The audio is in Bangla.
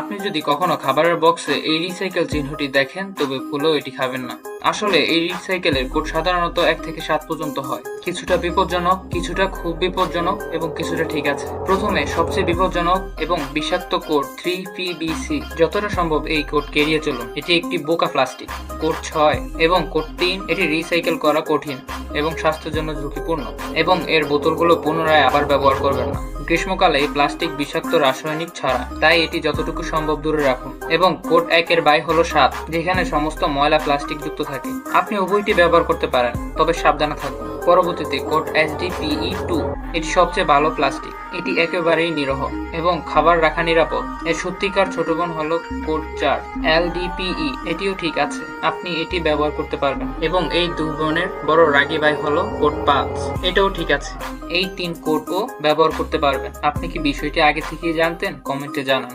আপনি যদি কখনো খাবারের বক্সে এই রিসাইকেল চিহ্নটি দেখেন তবে ভুলেও এটি খাবেন না। আসলে এই রিসাইকেলের কোড সাধারণত 1 থেকে 7 পর্যন্ত হয়। কিছুটা বিপজ্জনক, কিছুটা খুব বিপজ্জনক এবং কিছুটা ঠিক আছে। প্রথমে সবচেয়ে বিপজ্জনক এবং বিষাক্ত কোড 3PBC। যতটা সম্ভব এই কোডকে এড়িয়ে চলুন। এটি একটি বোকা প্লাস্টিক। কোড 6 এবং কোড 3, এটি রিসাইকেল করা কঠিন এবং স্বাস্থ্যের জন্য ঝুঁকিপূর্ণ, এবং এর বোতলগুলো পুনরায় আবার ব্যবহার করবেন না। গ্রীষ্মকালে এই প্লাস্টিক বিষাক্ত রাসায়নিক ছাড়া, তাই এটি যতটুকু সম্ভব দূরে রাখুন। এবং কোড 1 এর বাই হলো 7, যেখানে সমস্ত ময়লা প্লাস্টিক যুক্ত থাকে। আপনি উভয়টি ব্যবহার করতে পারেন, তবে সাবধানে থাকুন। পরবর্তীতে কোড HDPE2, এটি সবচেয়ে ভালো প্লাস্টিক। এটি একেবারেই নিরহ এবং খাবার রাখা নিরাপদ। এর সত্যিকার ছোট বোন হলো কোড 4 LDPE, এটিও ঠিক আছে, আপনি এটি ব্যবহার করতে পারবেন। এবং এই 2 বোনের বড় রাগী ভাই হলো কোড 5, এটাও ঠিক আছে। এই 3 কোডও ব্যবহার করতে পারবেন। আপনি কি বিষয়টি আগে থেকেই জানতেন? কমেন্টে জানান।